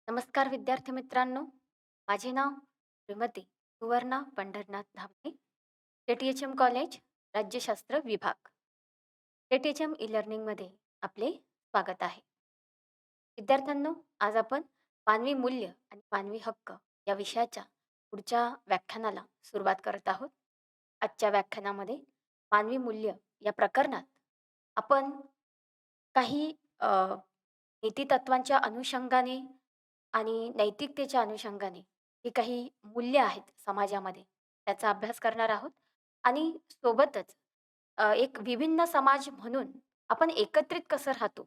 नमस्कार विद्यार्थी मित्रांनो, माझे नाव श्रीमती सुवर्णा पंढरनाथ धामणे, KTHM कॉलेज, राज्यशास्त्र विभाग. KTHM ई लर्निंगमध्ये आपले स्वागत आहे. विद्यार्थ्यांनो, आज आपण मानवी मूल्य आणि मानवी हक्क या विषयाच्या पुढच्या व्याख्यानाला सुरुवात करत आहोत. आजच्या व्याख्यानामध्ये मानवी मूल्य या प्रकरणात आपण काही नीतितत्वांच्या अनुषंगाने आणि नैतिकतेच्या अनुषंगाने ही काही मूल्य आहेत समाजामध्ये, त्याचा अभ्यास करणार आहोत आणि सोबतच एक विभिन्न समाज म्हणून आपण एकत्रित कसं राहतो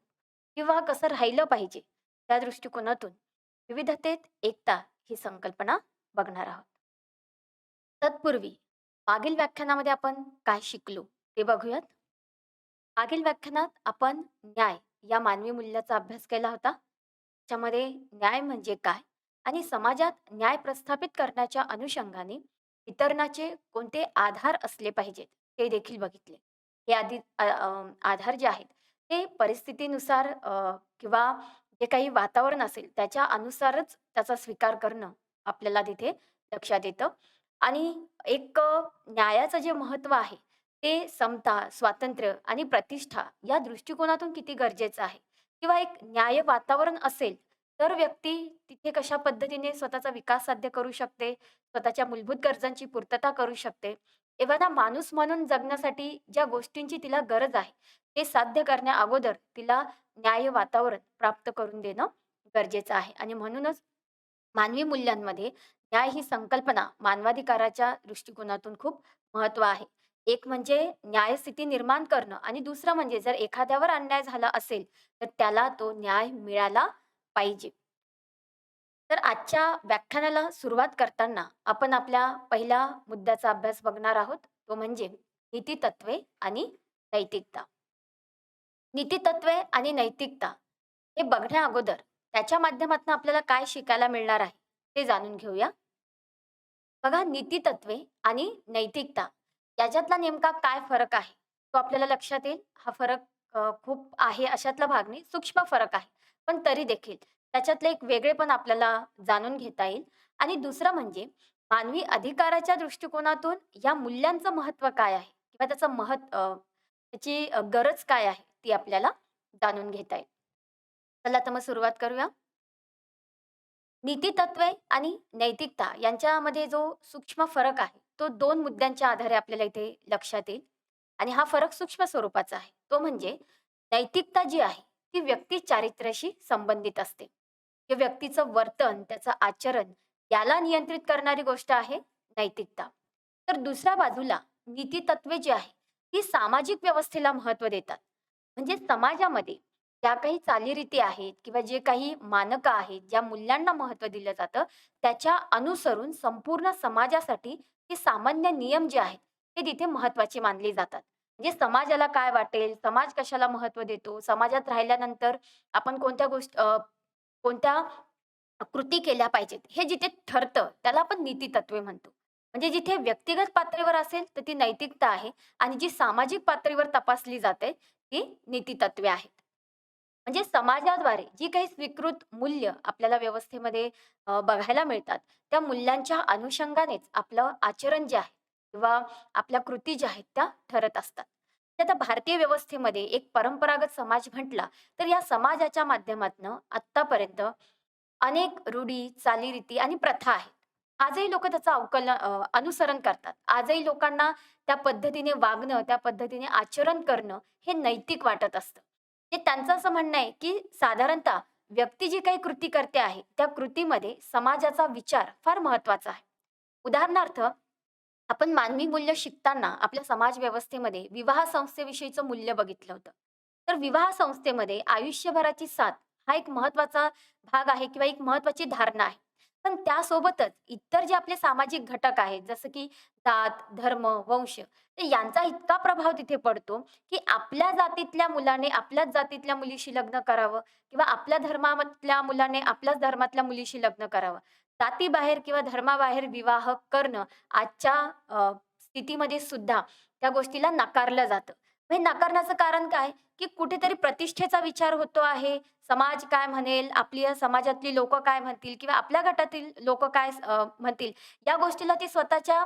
किंवा कसं राहिलं पाहिजे, त्या दृष्टिकोनातून विविधतेत एकता ही संकल्पना बघणार आहोत. तत्पूर्वी मागील व्याख्यानामध्ये आपण काय शिकलो ते बघूयात. मागील व्याख्यानात आपण न्याय या मानवी मूल्याचा अभ्यास केला होता. त्याच्यामध्ये न्याय म्हणजे काय आणि समाजात न्याय प्रस्थापित करण्याच्या अनुषंगाने वितरणाचे कोणते आधार असले पाहिजेत ते देखील बघितले. हे आधार जे आहेत ते परिस्थितीनुसार किंवा जे काही वातावरण असेल त्याच्या अनुसारच त्याचा स्वीकार करणं आपल्याला तिथे लक्षात येतं. आणि न्यायाचं जे महत्त्व आहे ते समता, स्वातंत्र्य आणि प्रतिष्ठा या दृष्टिकोनातून किती गरजेचं आहे किंवा एक न्याय वातावरण असेल, तर व्यक्ती तिथे कशा पद्धतीने स्वतःचा विकास साध्य करू शकते, स्वतःच्या मूलभूत गरजांची पूर्तता करू शकते. एखादा माणूस म्हणून जगण्यासाठी ज्या गोष्टींची तिला गरज आहे, ते साध्य करण्या अगोदर तिला न्याय वातावरण प्राप्त करून देणं गरजेचं आहे. आणि म्हणूनच मानवी मूल्यांमध्ये न्याय ही संकल्पना मानवाधिकाराच्या दृष्टिकोनातून खूप महत्त्व आहे. एक म्हणजे न्यायस्थिती निर्माण करणं आणि दुसरं म्हणजे जर एखाद्यावर अन्याय झाला असेल, तर त्याला तो न्याय मिळाला पाहिजे. तर आजच्या व्याख्यानाला सुरुवात करताना आपण आपल्या पहिल्या मुद्द्याचा अभ्यास बघणार आहोत. तो म्हणजे नीतितत्वे आणि नैतिकता. नीतितत्वे आणि नैतिकता हे बघण्या अगोदर त्याच्या माध्यमातून आपल्याला काय शिकायला मिळणार आहे, ते जाणून घेऊया. बघा, नीतितत्वे आणि नैतिकता याच्यातला नेमका काय फरक आहे, तो आपल्याला लक्षात येईल. हा फरक खूप आहे अशातला भाग नाही, सूक्ष्म फरक आहे. पण तरी देखील त्याच्यातलं एक वेगळेपण आपल्याला जाणून घेता येईल. आणि दुसरं म्हणजे मानवी अधिकाराच्या दृष्टिकोनातून या मूल्यांचं महत्त्व काय आहे किंवा त्याची गरज काय आहे, ती आपल्याला जाणून घेता येईल. चला तर मग सुरुवात करूया. नीतितत्वे आणि नैतिकता यांच्यामध्ये जो सूक्ष्म फरक आहे, तो 2 मुद्द्यांच्या आधारे आपल्याला इथे लक्षात येईल. आणि हा फरक सूक्ष्म स्वरूपाचा आहे. तो म्हणजे नैतिकता जी आहे, ती व्यक्ती चारित्र्याशी संबंधित असते. हे व्यक्तीचं वर्तन, त्याचं आचरण याला नियंत्रित करणारी गोष्ट आहे नैतिकता. तर दुसऱ्या बाजूला नीतितत्वे जी आहे, ती सामाजिक व्यवस्थेला महत्त्व देतात. म्हणजे समाजामध्ये ज्या काही चालीरीती आहेत किंवा जे काही मानकं आहेत, ज्या मूल्यांना महत्त्व दिलं जातं, त्याच्या अनुसरून संपूर्ण समाजासाठी हे सामान्य नियम जे आहेत, ते तिथे महत्त्वाचे मानले जातात. म्हणजे समाजाला काय वाटेल, समाज कशाला महत्त्व देतो, समाजात राहिल्यानंतर आपण कोणत्या कृती केल्या पाहिजेत, हे जिथे ठरतं, त्याला आपण नीतितत्वे म्हणतो. म्हणजे जिथे व्यक्तिगत पातळीवर असेल, तर ती नैतिकता आहे आणि जी सामाजिक पातळीवर तपासली जाते, ती नीतितत्वे आहेत. म्हणजे समाजाद्वारे जी काही स्वीकृत मूल्य आपल्याला व्यवस्थेमध्ये बघायला मिळतात, त्या मूल्यांच्या अनुषंगानेच आपलं आचरण जे आहे किंवा आपल्या कृती ज्या आहेत त्या ठरत असतात. तर आता भारतीय व्यवस्थेमध्ये एक परंपरागत समाज म्हटला, तर या समाजाच्या माध्यमातनं आत्तापर्यंत अनेक रूढी, चालीरीती आणि प्रथा आहेत. आजही लोकं त्याचं अनुसरण करतात. आजही लोकांना त्या पद्धतीने वागणं, त्या पद्धतीने आचरण करणं हे नैतिक वाटत असतं. हे त्यांचं असं म्हणणं आहे, की साधारणतः व्यक्ती जी काही कृती करते आहे, त्या कृतीमध्ये समाजाचा विचार फार महत्त्वाचा आहे. उदाहरणार्थ, आपण मानवी मूल्य शिकताना आपल्या समाज व्यवस्थेमध्ये विवाह संस्थेविषयीचं मूल्य बघितलं होतं. तर विवाह संस्थेमध्ये आयुष्यभराची साथ हा एक महत्त्वाचा भाग आहे किंवा एक महत्त्वाची धारणा आहे. पण त्यासोबतच इतर जे आपले सामाजिक घटक आहेत, जसं की जात, धर्म, वंश, तर यांचा इतका प्रभाव तिथे पडतो, की आपल्या जातीतल्या मुलाने आपल्याच जातीतल्या मुलीशी लग्न करावं किंवा आपल्या धर्मामधल्या मुलाने आपल्याच धर्मातल्या मुलीशी लग्न करावं. जातीबाहेर किंवा धर्माबाहेर विवाह करणं आजच्या स्थितीमध्ये सुद्धा त्या गोष्टीला नाकारलं जातं. हे नाकारण्याचं कारण काय? की कुठेतरी प्रतिष्ठेचा विचार होतो आहे. समाज काय म्हणेल? आपली या समाजातली लोकं काय म्हणतील? किंवा आपल्या गटातील लोकं काय म्हणतील? या गोष्टीला ते स्वतःच्या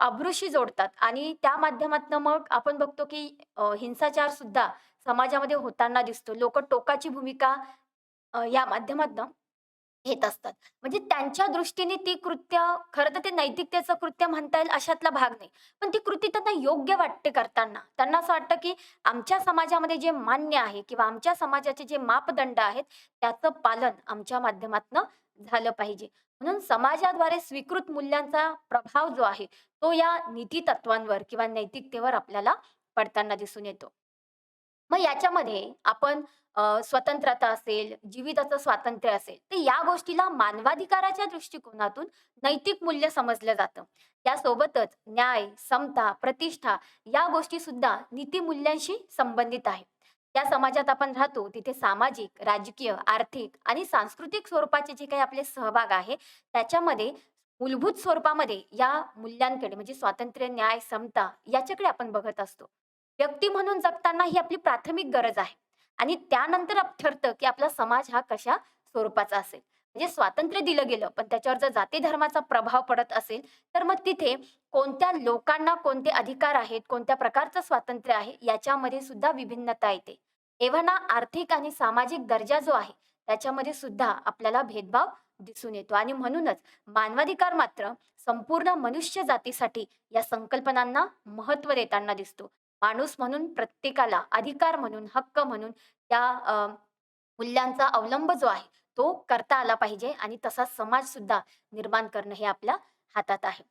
अब्रूशी जोडतात आणि त्या माध्यमातनं मग आपण बघतो की हिंसाचार सुद्धा समाजामध्ये होताना दिसतो. लोकं टोकाची भूमिका या माध्यमातनं घेत असतात. म्हणजे त्यांच्या दृष्टीने ती कृत्य खरं तर ते नैतिकतेचं कृत्य म्हणता येईल अशातला भाग नाही. पण ती कृती त्यांना योग्य वाटते करताना. त्यांना असं वाटतं, की आमच्या समाजामध्ये जे मान्य आहे किंवा आमच्या समाजाचे जे मापदंड आहेत, त्याचं पालन आमच्या माध्यमातनं झालं पाहिजे. म्हणून समाजाद्वारे स्वीकृत मूल्यांचा प्रभाव जो आहे, तो या नीती तत्वांवर किंवा नैतिकतेवर आपल्याला पडताना दिसून येतो. मग याच्यामध्ये आपण स्वतंत्रता असेल, जीविताचं स्वातंत्र्य असेल, तर या गोष्टीला मानवाधिकाराच्या दृष्टिकोनातून नैतिक मूल्य समजलं जातं. त्यासोबतच न्याय, समता, प्रतिष्ठा या गोष्टीसुद्धा नीतिमूल्यांशी संबंधित आहेत. ज्या समाजात आपण राहतो, तिथे सामाजिक, राजकीय, आर्थिक आणि सांस्कृतिक स्वरूपाचे जे काही आपले सहभाग आहे, त्याच्यामध्ये मूलभूत स्वरूपामध्ये या मूल्यांकडे म्हणजे स्वातंत्र्य, न्याय, समता याच्याकडे आपण बघत असतो. व्यक्ती म्हणून जगताना ही आपली प्राथमिक गरज आहे आणि त्यानंतर ठरतं, की आपला समाज हा कशा स्वरूपाचा असेल. म्हणजे स्वातंत्र्य दिलं गेलं, पण त्याच्यावर जर जाती धर्माचा प्रभाव पडत असेल, तर मग तिथे कोणत्या लोकांना कोणते अधिकार आहेत, कोणत्या प्रकारचं स्वातंत्र्य आहे, याच्यामध्ये सुद्धा विभिन्नता येते. एव्हाना आर्थिक आणि सामाजिक दर्जा जो आहे, त्याच्यामध्ये सुद्धा आपल्याला भेदभाव दिसून येतो आणि म्हणूनच मानवाधिकार मात्र संपूर्ण मनुष्य जातीसाठी या संकल्पनांना महत्त्व देताना दिसतो. माणूस म्हणून प्रत्येकाला अधिकार म्हणून, हक्क म्हणून त्या मूल्यांचा अवलंब जो आहे, तो करता आला पाहिजे आणि तसा समाजसुद्धा निर्माण करणं हे आपल्या हातात आहे.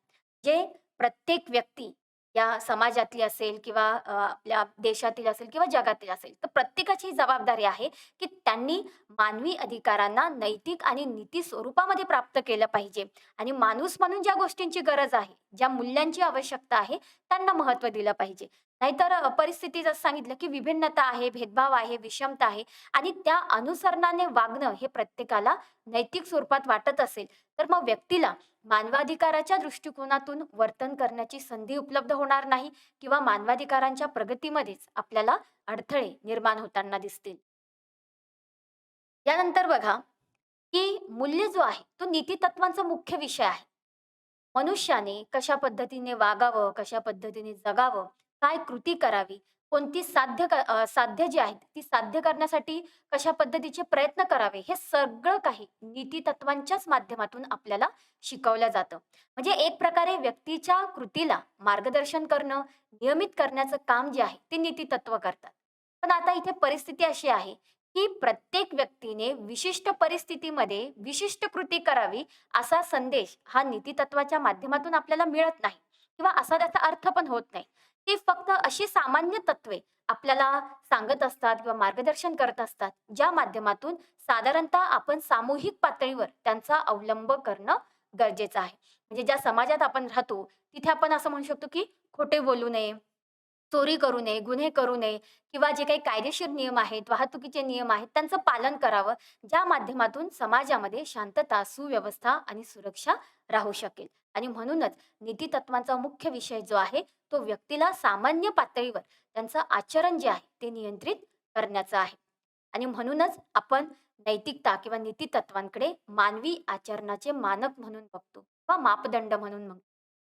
जे प्रत्येक व्यक्ती या समाजातली असेल किंवा आपल्या देशातील असेल किंवा जगातील असेल, तर प्रत्येकाची ही जबाबदारी आहे, की त्यांनी मानवी अधिकारांना नैतिक आणि नीती स्वरूपामध्ये प्राप्त केलं पाहिजे आणि माणूस म्हणून ज्या गोष्टींची गरज आहे, ज्या मूल्यांची आवश्यकता आहे, त्यांना महत्त्व दिलं पाहिजे. नाहीतर परिस्थिती जसं सांगितलं, की विभिन्नता आहे, भेदभाव आहे, विषमता आहे आणि त्या अनुसरणाने वागणं हे प्रत्येकाला नैतिक स्वरूपात वाटत असेल, तर मग व्यक्तीला मानवाधिकाराच्या दृष्टिकोनातून वर्तन करण्याची संधी उपलब्ध होणार नाही किंवा मानवाधिकारांच्या प्रगतीमध्येच आपल्याला अडथळे निर्माण होताना दिसतील. यानंतर बघा, की मूल्य जो आहे, तो नीतितत्वांचा मुख्य विषय आहे. मनुष्याने कशा पद्धतीने वागावं, कशा पद्धतीने जगावं, काय कृती करावी, कोणती साध्य जी आहेत, ती साध्य करण्यासाठी कशा पद्धतीचे प्रयत्न करावे, हे सगळं काही नीतितत्वांच्याच माध्यमातून आपल्याला शिकवलं जातं. म्हणजे एक प्रकारे व्यक्तीच्या कृतीला मार्गदर्शन करणं, नियमित करण्याचं काम जे आहे, ते नीतितत्व करतात. पण आता इथे परिस्थिती अशी आहे, की प्रत्येक व्यक्तीने विशिष्ट परिस्थितीमध्ये विशिष्ट कृती करावी असा संदेश हा नीतितत्वाच्या माध्यमातून आपल्याला मिळत नाही किंवा असा त्याचा अर्थ पण होत नाही. ती फक्त अशी सामान्य तत्वे आपल्याला सांगत असतात किंवा मार्गदर्शन करत असतात, ज्या माध्यमातून साधारणतः आपण सामूहिक पातळीवर त्यांचा अवलंब करणं गरजेचं आहे. म्हणजे ज्या समाजात आपण राहतो, तिथे आपण असं म्हणू शकतो, की खोटे बोलू नये, चोरी करू नये, गुन्हे करू नये किंवा जे काही कायदेशीर नियम आहेत, वाहतुकीचे नियम आहेत, त्यांचं पालन करावं, ज्या माध्यमातून समाजामध्ये शांतता, सुव्यवस्था आणि सुरक्षा राहू शकेल. आणि म्हणूनच नीतितत्वांचा मुख्य विषय जो आहे, तो व्यक्तीला सामान्य पातळीवर त्यांचं आचरण जे आहे, ते नियंत्रित करण्याचं आहे. आणि म्हणूनच आपण नैतिकता किंवा नीतितत्वांकडे मानवी आचरणाचे मानक म्हणून बघतो किंवा मापदंड म्हणून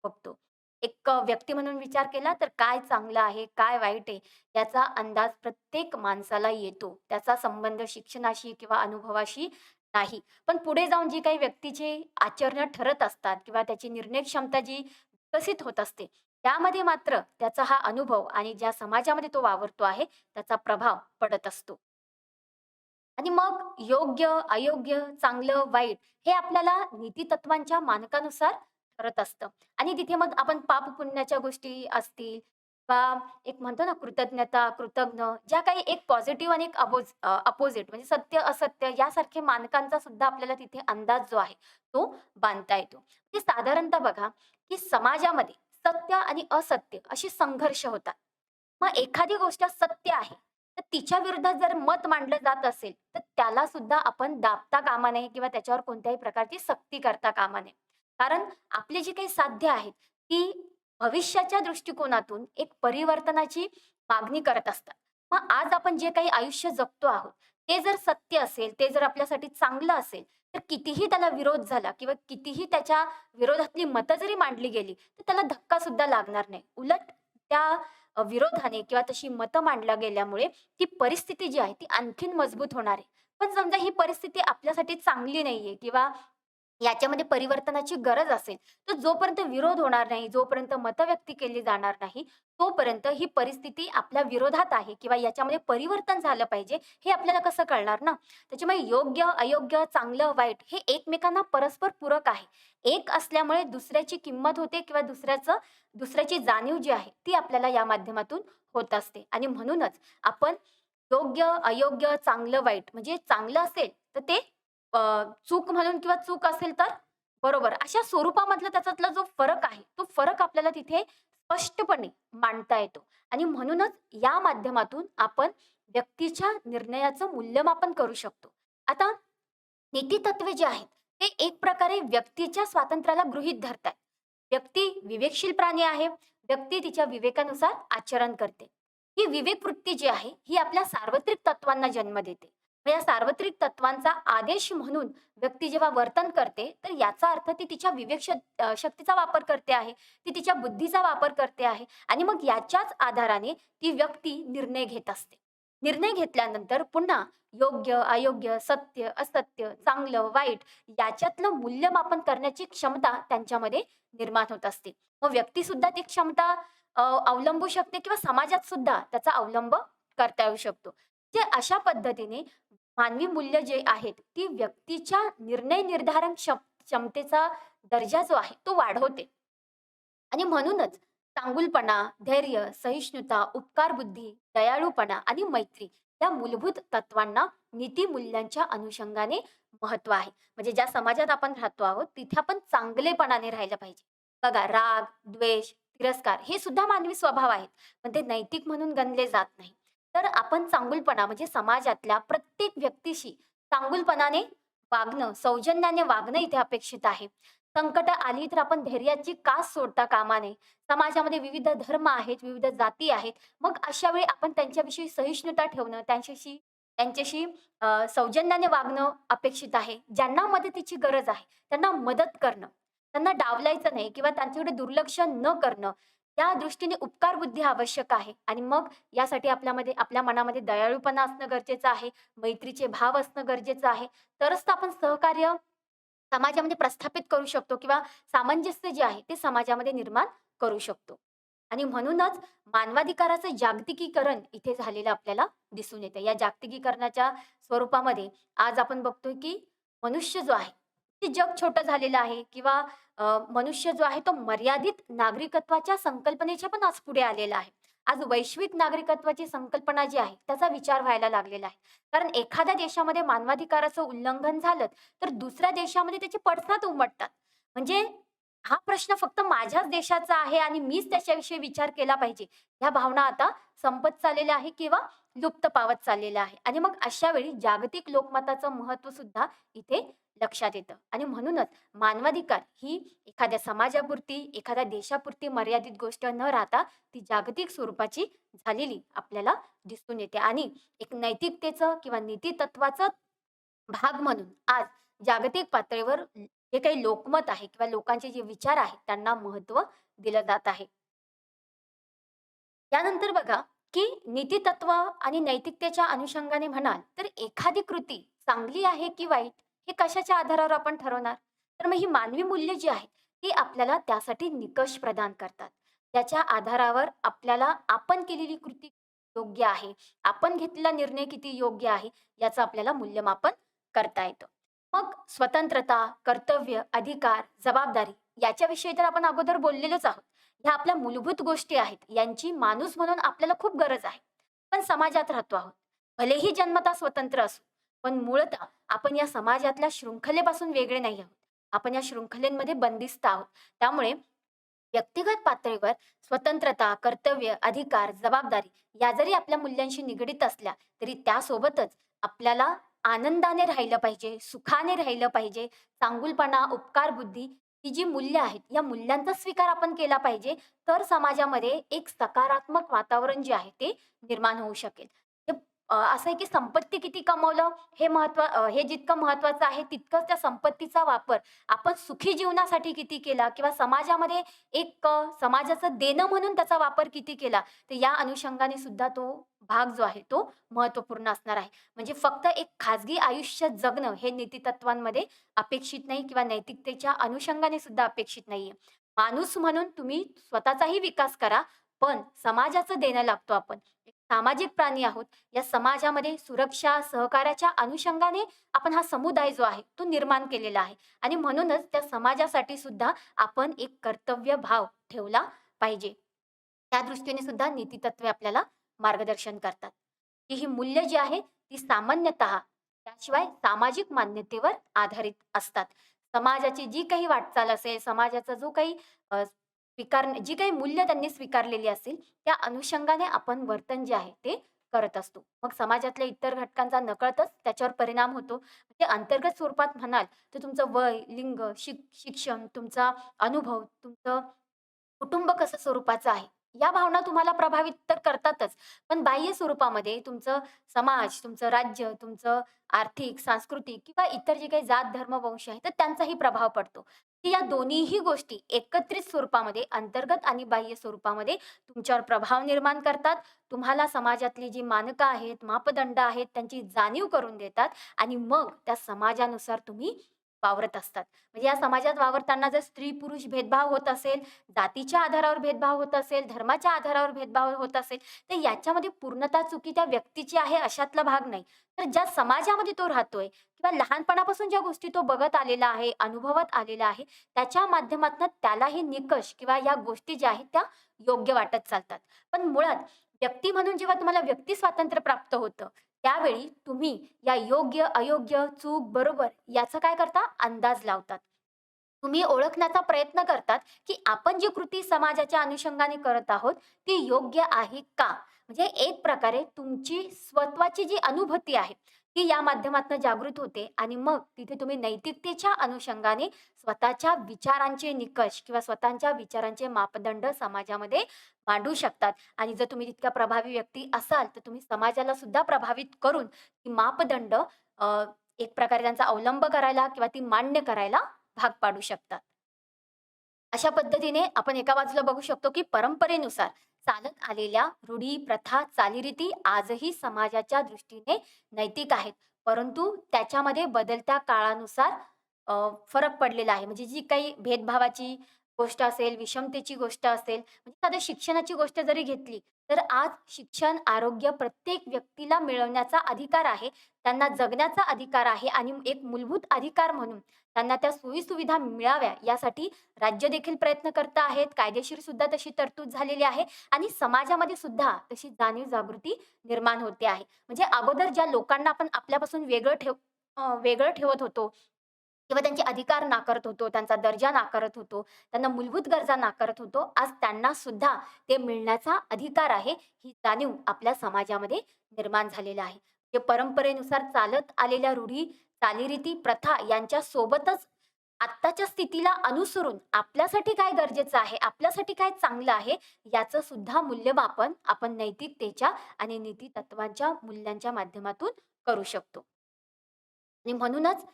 बघतो. एक व्यक्ती म्हणून विचार केला तर काय चांगलं आहे, काय वाईट आहे, याचा अंदाज प्रत्येक माणसाला येतो. त्याचा संबंध शिक्षणाशी किंवा अनुभवाशी नाही. पण पुढे जाऊन जी काही व्यक्तीची आचरणं ठरत असतात किंवा त्याची निर्णय क्षमता जी विकसित होत असते, त्यामध्ये मात्र त्याचा हा अनुभव आणि ज्या समाजामध्ये तो वावरतो आहे, त्याचा प्रभाव पडत असतो. आणि मग योग्य, अयोग्य, चांगलं, वाईट हे आपल्याला नीतितत्वांच्या मानकानुसार ठरत असतं. आणि तिथे मग आपण पाप-पुण्याच्या गोष्टी असतील किंवा एक म्हणतो ना कृतज्ञता, कृतज्ञ ज्या काही एक पॉझिटिव्ह आणि एक अपोझिट म्हणजे सत्य, असत्य यासारखे मानकांचा सुद्धा आपल्याला तिथे अंदाज जो आहे तो बांधता येतो. म्हणजे साधारणतः बघा, की समाजामध्ये सत्य आणि असत्य अशी संघर्ष होतात. मग एखादी गोष्ट सत्य आहे, तर तिच्या विरुद्धात जर मत मांडलं जात असेल, तर त्याला सुद्धा आपण दाबता कामा नये किंवा त्याच्यावर कोणत्याही प्रकारची सक्ती करता कामा नये. कारण आपली जी काही साध्य आहेत, ती भविष्याच्या दृष्टिकोनातून एक परिवर्तनाची मागणी करत असतात. मग आज आपण जे काही आयुष्य जगतो आहोत, ते जर सत्य असेल, ते जर आपल्यासाठी चांगलं असेल, तर कितीही त्याला विरोध झाला किंवा कितीही त्याच्या विरोधातली मतं जरी मांडली गेली, तर त्याला धक्कासुद्धा लागणार नाही. उलट त्या विरोधाने किंवा तशी मतं मांडल्या गेल्यामुळे ती परिस्थिती जी आहे, ती आणखीन मजबूत होणार आहे. पण समजा ही परिस्थिती आपल्यासाठी चांगली नाहीये किंवा याच्यामध्ये परिवर्तनाची गरज असेल, तर जोपर्यंत विरोध होणार नाही, जोपर्यंत मतं व्यक्त केली जाणार नाही, तोपर्यंत ही परिस्थिती आपल्या विरोधात आहे किंवा याच्यामध्ये परिवर्तन झालं पाहिजे, हे आपल्याला कसं कळणार ना? त्याच्यामुळे योग्य, अयोग्य, चांगलं, वाईट हे एकमेकांना परस्पर पूरक आहे. एक असल्यामुळे दुसऱ्याची किंमत होते किंवा दुसऱ्याची जाणीव जी आहे, ती आपल्याला या माध्यमातून होत असते आणि म्हणूनच आपण योग्य, अयोग्य, चांगलं, वाईट म्हणजे चांगलं असेल, तर ते अ, चूक म्हणून किंवा चूक असेल तर बरोबर. अशा स्वरूपामधला त्याच्यातला जो फरक आहे, तो फरक आपल्याला तिथे स्पष्टपणे मांडता येतो आणि म्हणूनच या माध्यमातून आपण व्यक्तीच्या निर्णयाचं मूल्यमापन करू शकतो. आता नीतितत्वे जे आहेत, ते एक प्रकारे व्यक्तीच्या स्वातंत्र्याला गृहीत धरतात. व्यक्ती विवेकशील प्राणी आहे. व्यक्ती तिच्या विवेकानुसार आचरण करते. ही विवेक वृत्ती जी आहे, ही आपल्या सार्वत्रिक तत्वांना जन्म देते. मग या सार्वत्रिक तत्वांचा आदेश म्हणून व्यक्ती जेव्हा वर्तन करते, तर याचा अर्थ ती तिच्या शक्तीचा वापर करते आहे. ती तिच्या बुद्धीचा वापर करते आहे आणि मग याच्याच आधाराने ती व्यक्ती निर्णय घेत असते. निर्णय घेतल्यानंतर पुन्हा योग्य, अयोग्य, सत्य, असत्य, चांगलं, वाईट याच्यातलं मूल्यमापन करण्याची क्षमता त्यांच्यामध्ये निर्माण होत असते. मग व्यक्तीसुद्धा ती क्षमता अवलंबू शकते किंवा समाजात सुद्धा त्याचा अवलंब करता येऊ शकतो. जे अशा पद्धतीने मानवी मूल्य जे आहेत, ती व्यक्तीच्या निर्णय निर्धारण क्षमतेचा दर्जा जो आहे, तो वाढवते. आणि म्हणूनच चांगुलपणा, धैर्य, सहिष्णुता, उपकारबुद्धी, दयाळूपणा आणि मैत्री या मूलभूत तत्वांना नीतिमूल्यांच्या अनुषंगाने महत्त्व आहे. म्हणजे ज्या समाजात आपण राहतो आहोत, तिथे आपण चांगलेपणाने राहिलं पाहिजे. बघा राग, द्वेष, तिरस्कार हे सुद्धा मानवी स्वभाव आहेत, पण ते नैतिक म्हणून गणले जात नाही. तर आपण चांगुलपणा म्हणजे समाजातल्या प्रत्येक व्यक्तीशी चांगुलपणाने वागणं, सौजन्याने वागणं इथे अपेक्षित आहे. संकटं आली तर आपण धैर्याची कास सोडता कामा नये. समाजामध्ये विविध धर्म आहेत, विविध जाती आहेत. मग अशा वेळी आपण त्यांच्याविषयी सहिष्णुता ठेवणं, त्यांच्याशी सौजन्याने वागणं अपेक्षित आहे. ज्यांना मदतीची गरज आहे, त्यांना मदत करणं. त्यांना डावलायचं नाही किंवा त्यांच्याकडे दुर्लक्ष न करणं. त्या दृष्टीने उपकार बुद्धी आवश्यक आहे आणि मग यासाठी आपल्या मनामध्ये दयाळूपणा असणं गरजेचं आहे, मैत्रीचे भाव असणं गरजेचं आहे. तरच तर आपण सहकार्य समाजामध्ये प्रस्थापित करू शकतो किंवा सामंजस्य जे आहे ते समाजामध्ये निर्माण करू शकतो. आणि म्हणूनच मानवाधिकाराचं जागतिकीकरण इथे झालेलं आपल्याला दिसून येतं. या जागतिकीकरणाच्या स्वरूपामध्ये आज आपण बघतोय की मनुष्य जो आहे, ते जग छोटं झालेलं आहे किंवा मनुष्य जो आहे तो मर्यादित नागरिकत्वाच्या संकल्पनेच्या पण आज पुढे आलेला आहे. आज वैश्विक नागरिकत्वाची संकल्पना जी आहे त्याचा विचार व्हायला लागलेला आहे. कारण एखाद्या देशामध्ये मानवाधिकाराचं उल्लंघन झालं तर दुसऱ्या देशामध्ये त्याचे पडसाद उमटतात. म्हणजे हा प्रश्न फक्त माझ्याच देशाचा आहे आणि मीच त्याच्याविषयी विचार केला पाहिजे. ह्या भावना आता संपत चाललेल्या आहे किंवा लुप्त पावत चाललेल्या आहे आणि मग अशा वेळी जागतिक लोकमताचं महत्त्व सुद्धा इथे लक्षात येतं आणि म्हणूनच मानवाधिकार ही एखाद्या समाजापुरती, एखाद्या देशापुरती मर्यादित गोष्ट न राहता ती जागतिक स्वरूपाची झालेली आपल्याला दिसून येते आणि एक नैतिकतेचं किंवा नीतितत्वाचं भाग म्हणून आज जागतिक पातळीवर जे काही लोकमत आहे किंवा लोकांचे जे विचार आहेत त्यांना महत्त्व दिलं जात आहे. त्यानंतर बघा, की नीतितत्व आणि नैतिकतेच्या अनुषंगाने म्हणाल, तर एखादी कृती चांगली आहे की वाईट हे कशाच्या आधारावर आपण ठरवणार? तर मग ही मानवी मूल्य जी आहेत, ती आपल्याला त्यासाठी निकष प्रदान करतात. त्याच्या आधारावर आपल्याला आपण केलेली कृती योग्य आहे, आपण घेतलेला निर्णय किती योग्य आहे, याचं आपल्याला मूल्यमापन करता येतं. मग स्वतंत्रता, कर्तव्य, अधिकार, जबाबदारी याच्याविषयी तर आपण अगोदर बोललेलोच आहोत. ह्या आपल्या मूलभूत गोष्टी आहेत. यांची माणूस म्हणून आपल्याला खूप गरज आहे. पण समाजात राहतो आहोत. भलेही जन्मतः स्वतंत्र असू, पण मूळतः आपण या समाजातल्या शृंखलेपासून वेगळे नाही आहोत. आपण या शृंखलेमध्ये बंदिस्त आहोत. त्यामुळे व्यक्तिगत पातळीवर स्वतंत्रता, कर्तव्य, अधिकार, जबाबदारी या जरी आपल्या मूल्यांशी निगडीत असल्या, तरी त्यासोबतच आपल्याला आनंदाने राहिलं पाहिजे, सुखाने राहिलं पाहिजे, चांगुलपणा, उपकार बुद्धी ही जी मूल्य आहेत, या मूल्यांचा स्वीकार आपण केला पाहिजे, तर समाजामध्ये एक सकारात्मक वातावरण जे आहे ते निर्माण होऊ शकेल. ते असं आहे की संपत्ती किती कमवलं हे जितकं महत्त्वाचं आहे, तितकंच त्या संपत्तीचा वापर आपण सुखी जीवनासाठी किती केला किंवा समाजामध्ये समाजाचं देणं म्हणून त्याचा वापर किती केला, तर या अनुषंगाने सुद्धा तो भाग जो आहे तो महत्त्वपूर्ण असणार आहे. म्हणजे फक्त एक खाजगी आयुष्य जगणं हे नीतितत्वांमध्ये अपेक्षित नाही किंवा नैतिकतेच्या अनुषंगाने सुद्धा अपेक्षित नाहीये. माणूस म्हणून तुम्ही स्वतःचाही विकास करा, पण समाजाचं देणं लागतो आपण. एक सामाजिक प्राणी आहोत. या समाजामध्ये सुरक्षा, सहकार्याच्या अनुषंगाने आपण हा समुदाय जो आहे, तो निर्माण केलेला आहे आणि म्हणूनच त्या समाजासाठी सुद्धा आपण एक कर्तव्य भाव ठेवला पाहिजे. त्या दृष्टीने सुद्धा नीतितत्वे आपल्याला मार्गदर्शन करतात, की ही मूल्य जी आहेत, ती सामान्यतः त्याशिवाय सामाजिक मान्यतेवर आधारित असतात. समाजाची जी काही वाटचाल असेल, समाजाचा जो काही जी काही मूल्य त्यांनी स्वीकारलेली असेल, त्या अनुषंगाने आपण वर्तन जे आहे ते करत असतो. मग समाजातल्या इतर घटकांचा नकळतच त्याच्यावर परिणाम होतो. ते अंतर्गत स्वरूपात म्हणाल, तर तुमचं वय, लिंग, शिक्षण, तुमचा अनुभव, तुमचं कुटुंब कसं स्वरूपाचं आहे, या भावना तुम्हाला प्रभावित तर करतातच. पण बाह्य स्वरूपामध्ये तुमचं समाज, तुमचं राज्य, तुमचं आर्थिक, सांस्कृतिक किंवा इतर जे काही जात, धर्म, वंश आहे, तर त्यांचाही प्रभाव पडतो. की या दोन्हीही गोष्टी एकत्रित स्वरूपामध्ये, अंतर्गत आणि बाह्य स्वरूपामध्ये तुमच्यावर प्रभाव निर्माण करतात. तुम्हाला समाजातली जी मानकं आहेत, मापदंड आहेत, त्यांची जाणीव करून देतात आणि मग त्या समाजानुसार तुम्ही वावरत असतात. म्हणजे या समाजात वावरताना जर स्त्री-पुरुष भेदभाव होत असेल, जातीच्या आधारावर भेदभाव होत असेल, धर्माच्या आधारावर भेदभाव होत असेल, तर याच्यामध्ये पूर्णतः चुकी त्या व्यक्तीची आहे अशातला भाग नाही. तर ज्या समाजामध्ये तो राहतोय किंवा लहानपणापासून ज्या गोष्टी तो बघत आलेला आहे, अनुभवत आलेला आहे, त्याच्या माध्यमातनं त्याला हे निकष किंवा या गोष्टी ज्या आहेत त्या योग्य वाटत चालतात. पण मुळात व्यक्ती म्हणून जेव्हा तुम्हाला व्यक्ती स्वातंत्र्य प्राप्त होतं, त्यावेळी तुम्ही या योग्य, अयोग्य, चूक, बरोबर याचा काय करता? अंदाज लावतात. तुम्ही ओळखण्याचा प्रयत्न करतात, की आपण जी कृती समाजाच्या अनुषंगाने करत आहोत, ती योग्य आहे का? म्हणजे एक प्रकारे तुमची स्वत्वाची जी अनुभूती आहे, ती या माध्यमातून जागृत होते आणि मग तिथे तुम्ही नैतिकतेच्या अनुषंगाने स्वतःच्या विचारांचे निकष किंवा स्वतःच्या विचारांचे मापदंड समाजामध्ये मांडू शकतात आणि जर तुम्ही तितक्या प्रभावी व्यक्ती असाल, तर तुम्ही समाजाला सुद्धा प्रभावित करून ती मापदंड एक प्रकारे त्यांचा अवलंब करायला किंवा ती मान्य करायला भाग पाडू शकतात. अशा पद्धतीने आपण एका बाजूला बघू शकतो, की परंपरेनुसार चालत आलेल्या रूढी, प्रथा, चालीरीती आजही समाजाच्या दृष्टीने नैतिक आहेत. परंतु त्याच्यामध्ये बदलत्या काळानुसार फरक पडलेला आहे. म्हणजे जी काही भेदभावाची गोष्ट असेल, विषमतेची गोष्ट असेल, म्हणजे साध्या शिक्षणाची गोष्ट जरी घेतली, तर आज शिक्षण, आरोग्य प्रत्येक व्यक्तीला मिळवण्याचा अधिकार आहे. त्यांना जगण्याचा अधिकार आहे आणि एक मूलभूत अधिकार म्हणून त्यांना त्या सोयी-सुविधा मिळाव्या यासाठी राज्य देखील प्रयत्न करत आहेत. कायदेशीर सुद्धा तशी तरतूद झालेली आहे आणि समाजामध्ये सुद्धा तशी जाणीव-जागृती निर्माण होते आहे. म्हणजे अगोदर ज्या लोकांना आपण आपल्यापासून वेगळं ठेवत होतो किंवा त्यांचे अधिकार नाकारत होतो, त्यांचा दर्जा नाकारत होतो, त्यांना मूलभूत गरजा नाकारत होतो. आज त्यांना सुद्धा ते मिळण्याचा अधिकार आहे, ही जाणीव आपल्या समाजामध्ये निर्माण झालेली आहे. जे परंपरेनुसार चालत आलेल्या रूढी, चालीरीती, प्रथा यांच्या सोबतच आत्ताच्या स्थितीला अनुसरून आपल्यासाठी काय गरजेचं आहे, आपल्यासाठी काय चांगलं आहे, याचं सुद्धा मूल्यमापन आपण नैतिकतेच्या आणि नीतितत्वांच्या मूल्यांच्या माध्यमातून करू शकतो. आणि म्हणूनच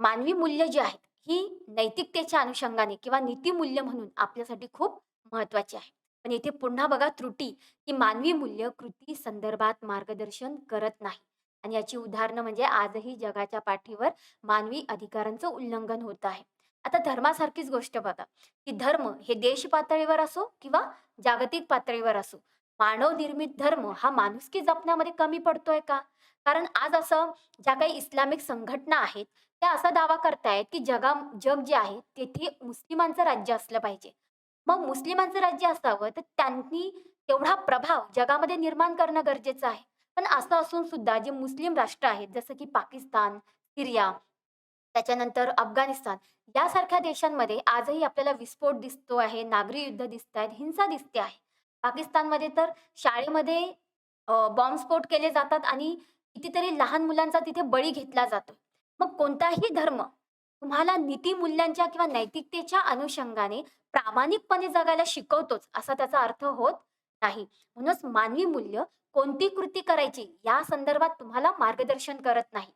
मानवी मूल्य जी आहेत, ही नैतिकतेच्या अनुषंगाने किंवा नीतिमूल्य म्हणून आपल्यासाठी खूप महत्त्वाची आहे. पण इथे पुन्हा बघा त्रुटी, की मानवी मूल्य कृती संदर्भात मार्गदर्शन करत नाही. आणि याची उदाहरणं म्हणजे आजही जगाच्या पाठीवर मानवी अधिकारांचं उल्लंघन होत आहे. आता धर्मासारखीच गोष्ट बघा, की धर्म हे देश पातळीवर असो किंवा जागतिक पातळीवर असो, मानवनिर्मित धर्म हा माणुसकी जपण्यामध्ये कमी पडतोय का? कारण आज असं ज्या काही इस्लामिक संघटना आहेत, त्या असा दावा करतायत, की जग जे आहे तेथे मुस्लिमांचं राज्य असलं पाहिजे. मग मुस्लिमांचं राज्य असावं, तर त्यांनी तेवढा प्रभाव जगामध्ये निर्माण करणं गरजेचं आहे. पण असं असून सुद्धा जे मुस्लिम राष्ट्र आहेत, जसं की पाकिस्तान, सीरिया, त्याच्यानंतर अफगाणिस्तान यासारख्या देशांमध्ये आजही आपल्याला विस्फोट दिसतो आहे, नागरी युद्ध दिसतायत, हिंसा दिसते आहे. पाकिस्तानमध्ये तर शाळेमध्ये बॉम्बस्फोट केले जातात आणि कितीतरी लहान मुलांचा तिथे बळी घेतला जातो. मग कोणताही धर्म तुम्हाला नीतिमूल्यांच्या किंवा नैतिकतेच्या अनुषंगाने प्रामाणिकपणे जगायला शिकवतोच, असा त्याचा अर्थ होत नाही. म्हणूनच मानवी मूल्य कोणती कृती करायची या संदर्भात तुम्हाला मार्गदर्शन करत नाही.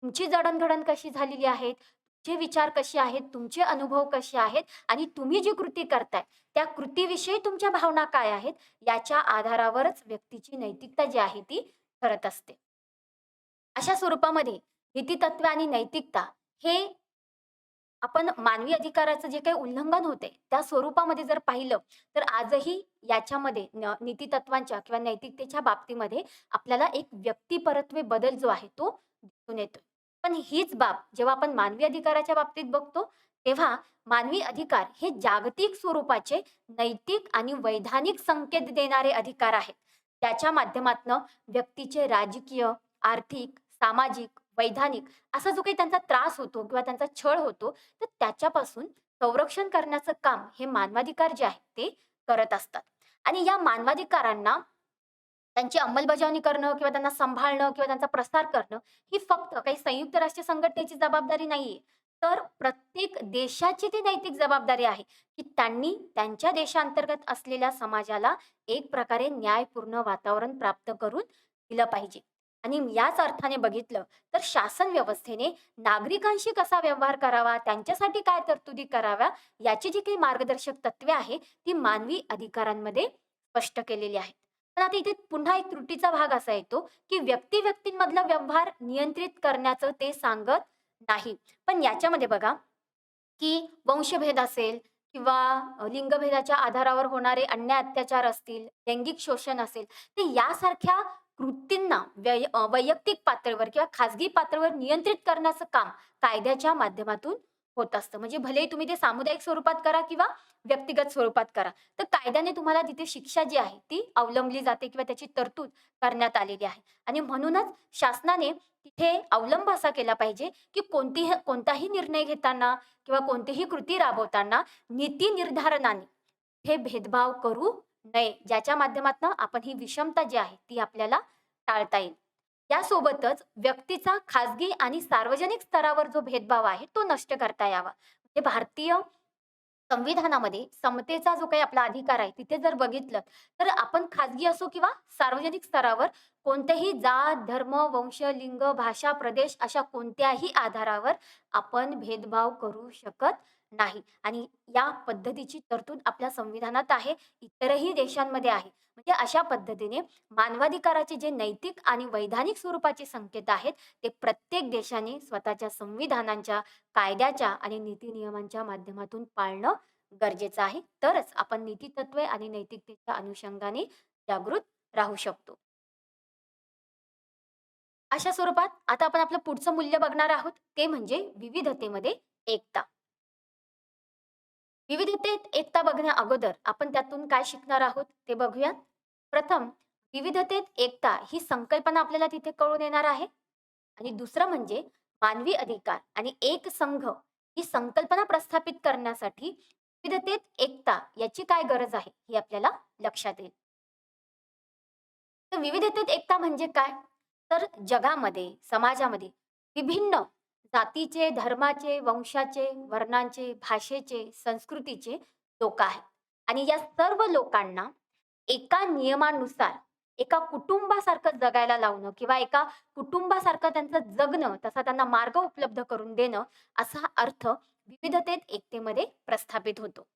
तुमची जडणघडण कशी झालेली आहे, तुमचे विचार कसे आहेत, तुमचे अनुभव कसे आहेत आणि तुम्ही जी कृती करताय, त्या कृतीविषयी तुमच्या भावना काय आहेत, याच्या आधारावरच व्यक्तीची नैतिकता जी आहे ती ठरत असते. अशा स्वरूपामध्ये नीतितत्त्व आणि नैतिकता हे आपण मानवी अधिकाराचं जे काही उल्लंघन होते, त्या स्वरूपामध्ये जर पाहिलं, तर आजही याच्यामध्ये नीतितत्वांच्या किंवा नैतिकतेच्या बाबतीमध्ये आपल्याला एक व्यक्तिपरत्वे बदल जो आहे, तो दिसून येतोय. पण हीच बाब जेव्हा आपण मानवी अधिकाराच्या बाबतीत बघतो, तेव्हा मानवी अधिकार हे जागतिक स्वरूपाचे नैतिक आणि वैधानिक संकेत देणारे अधिकार आहेत. त्याच्या माध्यमातनं व्यक्तीचे राजकीय, आर्थिक, सामाजिक, वैधानिक असा जो काही त्यांचा त्रास होतो किंवा त्यांचा छळ होतो, तर त्याच्यापासून संरक्षण करण्याचं काम हे मानवाधिकार जे आहे ते करत असतात. आणि या मानवाधिकारांना त्यांची अंमलबजावणी करणं किंवा त्यांना सांभाळणं किंवा त्यांचा प्रसार करणं ही फक्त काही संयुक्त राष्ट्र संघटनेची जबाबदारी नाहीये. तर प्रत्येक देशाची ती नैतिक जबाबदारी आहे, की त्यांनी त्यांच्या देशांतर्गत असलेल्या समाजाला एक प्रकारे न्यायपूर्ण वातावरण प्राप्त करून दिलं पाहिजे. आणि याच अर्थाने बघितलं तर शासन व्यवस्थेने नागरिकांशी कसा व्यवहार करावा, त्यांच्यासाठी काय तरतुदी कराव्या, याची जी काही मार्गदर्शक तत्त्वे आहे, ती मानवी अधिकारांमध्ये स्पष्ट केलेली आहेत. पण आता इथे पुन्हा एक त्रुटीचा भाग असा येतो, की व्यक्ती-व्यक्तींमधला व्यवहार नियंत्रित करण्याचं ते सांगत नाही. पण याच्यामध्ये बघा, की वंशभेद असेल किंवा लिंगभेदाच्या आधारावर होणारे अन्याय अत्याचार असतील, लैंगिक शोषण असेल, तर यासारख्या कृतींना वैयक्तिक पातळीवर किंवा खाजगी पातळीवर नियंत्रित करण्याचं काम कायद्याच्या माध्यमातून होत असतं. म्हणजे भलेही तुम्ही ते सामुदायिक स्वरूपात करा किंवा व्यक्तिगत स्वरूपात करा. तर कायद्याने तुम्हाला तिथे शिक्षा जी आहे ती अवलंबली जाते किंवा त्याची तरतूद करण्यात आलेली आहे. आणि म्हणूनच शासनाने तिथे अवलंब असा केला पाहिजे, की कोणताही निर्णय घेताना किंवा कोणतीही कृती राबवताना नीती निर्धारणाने हे भेदभाव करू नये. ज्याच्या माध्यमातून आपण ही विषमता जी आहे ती आपल्याला टाळता येईल. यासोबतच व्यक्तीचा खाजगी आणि सार्वजनिक स्तरावर जो भेदभाव आहे तो नष्ट करता यावा. म्हणजे भारतीय संविधानामध्ये समतेचा जो काही आपला अधिकार आहे, तिथे जर बघितलं, तर आपण खाजगी असो किंवा सार्वजनिक स्तरावर कोणत्याही जात, धर्म, वंश, लिंग, भाषा, प्रदेश अशा कोणत्याही आधारावर आपण भेदभाव करू शकत नाही. आणि या पद्धतीची तरतूद आपल्या संविधानात आहे, इतरही देशांमध्ये आहे. म्हणजे अशा पद्धतीने मानवाधिकाराचे जे नैतिक आणि वैधानिक स्वरूपाचे संकेत आहेत, ते प्रत्येक देशाने स्वतःच्या संविधानांच्या, कायद्याच्या आणि नीती नियमांच्या माध्यमातून पाळणं गरजेचं आहे. तरच आपण नीतितत्वे आणि नैतिकतेच्या अनुषंगाने जागृत राहू शकतो. अशा स्वरूपात आता आपण आपलं पुढचं मूल्य बघणार आहोत, ते म्हणजे विविधतेमध्ये एकता. विविधतेत एकता बघण्या अगोदर आपण त्यातून काय शिकणार आहोत ते बघूयात. प्रथम, विविधतेत एकता ही संकल्पना आपल्याला तिथे कळून येणार आहे. आणि दुसरं म्हणजे मानवी अधिकार आणि एक संघ ही संकल्पना प्रस्थापित करण्यासाठी विविधतेत एकता याची काय गरज आहे हे आपल्याला लक्षात येईल. तर विविधतेत एकता म्हणजे काय? तर जगामध्ये, समाजामध्ये विभिन्न जातीचे, धर्माचे, वंशाचे, वर्णांचे, भाषेचे, संस्कृतीचे लोक आहेत. आणि या सर्व लोकांना एका नियमानुसार एका कुटुंबासारखं जगायला लावणं किंवा एका कुटुंबासारखं त्यांचं जगणं, तसा त्यांना मार्ग उपलब्ध करून देणं, असा अर्थ विविधतेत एकतेमध्ये प्रस्थापित होतो.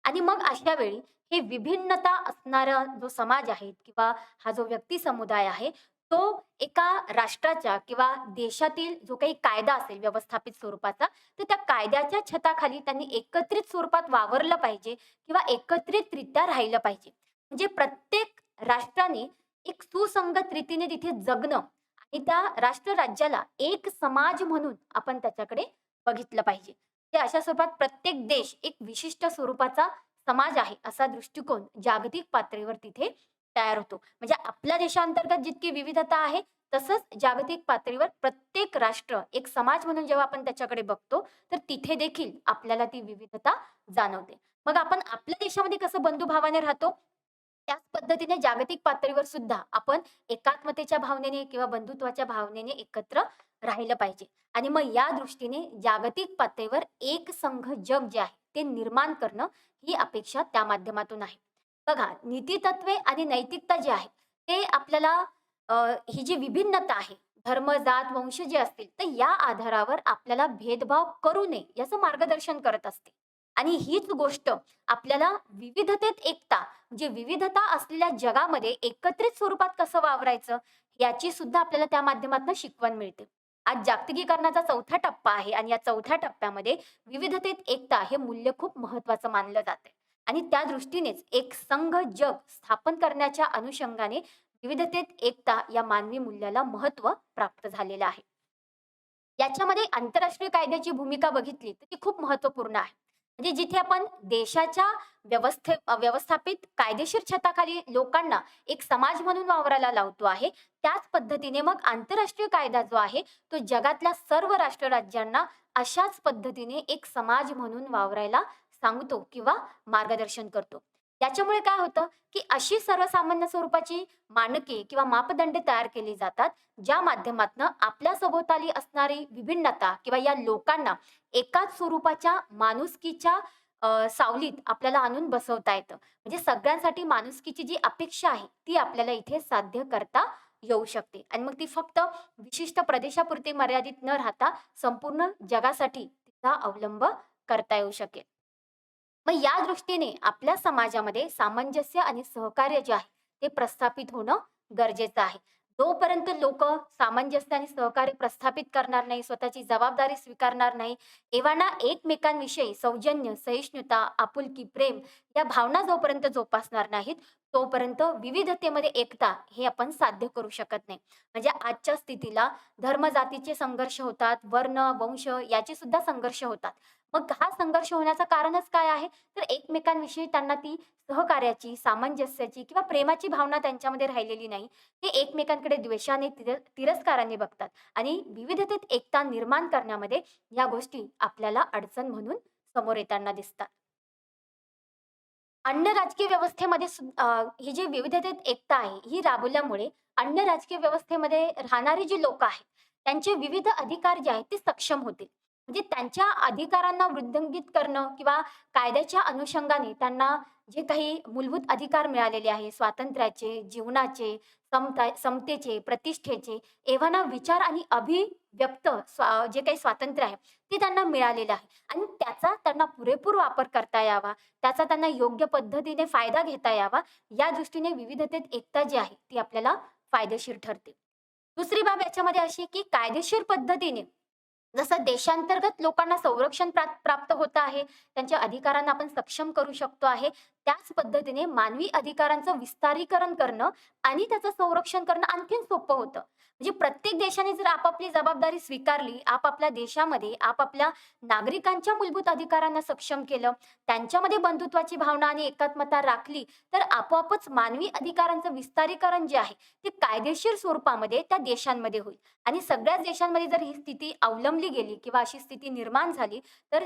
आणि मग अशा वेळी हे विभिन्नता असणारा जो समाज आहे किंवा हा जो व्यक्ती समुदाय आहे, तो एका राष्ट्राच्या किंवा देशातील जो काही कायदा असेल व्यवस्थापित स्वरूपाचा, तर त्या कायद्याच्या छताखाली त्यांनी एकत्रित स्वरूपात वावरलं पाहिजे किंवा एकत्रितरित्या राहिलं पाहिजे. म्हणजे प्रत्येक राष्ट्राने एक सुसंगत रीतीने तिथे जगणं आणि त्या राष्ट्र राज्याला एक समाज म्हणून आपण त्याच्याकडे बघितलं पाहिजे. ते अशा स्वरूपात प्रत्येक देश एक विशिष्ट स्वरूपाचा समाज आहे, असा दृष्टिकोन जागतिक पातळीवर तिथे तयार होतो. म्हणजे आपल्या देशांतर्गत जितकी विविधता आहे, तसंच जागतिक पातळीवर प्रत्येक राष्ट्र एक समाज म्हणून जेव्हा आपण त्याच्याकडे बघतो, तर तिथे देखील आपल्याला ती विविधता जाणवते. मग आपण आपल्या देशामध्ये कसं बंधुभावाने राहतो, त्याच पद्धतीने जागतिक पातळीवर सुद्धा आपण एकात्मतेच्या भावनेने किंवा बंधुत्वाच्या भावनेने एकत्र राहिलं पाहिजे. आणि मग या दृष्टीने जागतिक पातळीवर एक संघ जग जे आहे, ते निर्माण करणं ही अपेक्षा त्या माध्यमातून आहे. बघा, नीतितत्वे आणि नैतिकता जी आहे, ते आपल्याला अ, ही जी विभिन्नता आहे, धर्म, जात, वंश जे असतील, तर या आधारावर आपल्याला भेदभाव करू नये, याचं मार्गदर्शन करत असते. आणि हीच गोष्ट आपल्याला विविधतेत एकता, म्हणजे विविधता असलेल्या जगामध्ये एकत्रित स्वरूपात कसं वावरायचं, याची सुद्धा आपल्याला त्या माध्यमातून शिकवण मिळते. आज जागतिकीकरणाचा 4था टप्पा आहे आणि या 4थ्या टप्प्यामध्ये विविधतेत एकता हे मूल्य खूप महत्त्वाचं मानलं जातंय. आणि त्या दृष्टीनेच एक संघ जग स्थापन करण्याच्या अनुषंगाने विविधतेत एकता या मानवी मूल्याला महत्त्व प्राप्त झालेलं आहे. याच्यामध्ये आंतरराष्ट्रीय कायद्याची भूमिका बघितली तर ती खूप महत्त्वपूर्ण आहे. म्हणजे जिथे आपण देशाच्या व्यवस्थापित कायदेशीर छताखाली लोकांना एक समाज म्हणून वावरायला लावतो आहे, त्याच पद्धतीने मग आंतरराष्ट्रीय कायदा जो आहे, तो जगातल्या सर्व राष्ट्रराज्यांना अशाच पद्धतीने एक समाज म्हणून वावरायला सांगतो किंवा मार्गदर्शन करतो. याच्यामुळे काय होतं, की अशी सर्वसामान्य स्वरूपाची मानके किंवा मापदंड तयार केली जातात, ज्या माध्यमातनं आपल्या सभोवताली असणारी विभिन्नता किंवा या लोकांना एकाच स्वरूपाच्या माणुसकीच्या सावलीत आपल्याला आणून बसवता येतं. म्हणजे सगळ्यांसाठी माणुसकीची जी अपेक्षा आहे, ती आपल्याला इथे साध्य करता येऊ शकते आणि मग ती फक्त विशिष्ट प्रदेशापुरती मर्यादित न राहता संपूर्ण जगासाठी तिचा अवलंब करता येऊ शकेल. मग या दृष्टीने आपल्या समाजामध्ये सामंजस्य आणि सहकार्य जे आहे, ते प्रस्थापित होणं गरजेचं आहे. जोपर्यंत लोकं सामंजस्य आणि सहकार्य प्रस्थापित करणार नाही, स्वतःची जबाबदारी स्वीकारणार नाही, एव्हाना एकमेकांविषयी सौजन्य, सहिष्णुता, आपुलकी, प्रेम या भावना जोपर्यंत जोपासणार नाहीत, तोपर्यंत विविधतेमध्ये एकता हे आपण साध्य करू शकत नाही. म्हणजे आजच्या स्थितीला धर्म, जातीचे संघर्ष होतात, वर्ण, वंश याचे सुद्धा संघर्ष होतात. मग हा संघर्ष होण्याचं कारणच काय आहे? तर एकमेकांविषयी त्यांना ती सहकार्याची, सामंजस्याची किंवा प्रेमाची भावना त्यांच्यामध्ये राहिलेली नाही. ते एकमेकांकडे द्वेषाने, तिरस्काराने बघतात आणि विविधतेत एकता निर्माण करण्यामध्ये या गोष्टी आपल्याला अडचण म्हणून समोर येताना दिसतात. अन्य राजकीय व्यवस्थेमध्ये ही जी विविधतेत एकता आहे, ही राबवल्यामुळे अन्य राजकीय व्यवस्थेमध्ये राहणारी जी लोकं आहेत, त्यांचे विविध अधिकार जे आहेत ते सक्षम होतील. म्हणजे त्यांच्या अधिकारांना वृद्धिंगित करणं किंवा कायद्याच्या अनुषंगाने त्यांना जे काही मूलभूत अधिकार मिळालेले आहे, स्वातंत्र्याचे, जीवनाचे, समतेचे, प्रतिष्ठेचे, एव्हाना विचार आणि अभिव्यक्त जे काही स्वातंत्र्य आहे, ते त्यांना मिळालेलं आहे आणि त्याचा त्यांना पुरेपूर वापर करता यावा, त्याचा त्यांना योग्य पद्धतीने फायदा घेता यावा, या दृष्टीने विविधतेत एकता जी आहे, ती आपल्याला फायदेशीर ठरते. दुसरी बाब याच्यामध्ये अशी, की कायदेशीर पद्धतीने जसं देशांतर्गत लोकांना संरक्षण प्राप्त होत आहे, त्यांच्या अधिकारांना आपण सक्षम करू शकतो आहे, त्याच पद्धतीने मानवी अधिकारांचं विस्तारीकरण करणं आणि त्याचं संरक्षण करणं आणखीन सोपं होतं. म्हणजे प्रत्येक देशाने जर आपापली जबाबदारी स्वीकारली, आपापल्या देशामध्ये आपापल्या नागरिकांच्या मूलभूत अधिकारांना सक्षम केलं, त्यांच्यामध्ये बंधुत्वाची भावना आणि एकात्मता राखली, तर आपोआपच मानवी अधिकारांचं विस्तारीकरण जे आहे, ते कायदेशीर स्वरूपामध्ये त्या देशांमध्ये होईल. आणि सगळ्याच देशांमध्ये जर ही स्थिती अवलंबली गेली किंवा अशी स्थिती निर्माण झाली, तर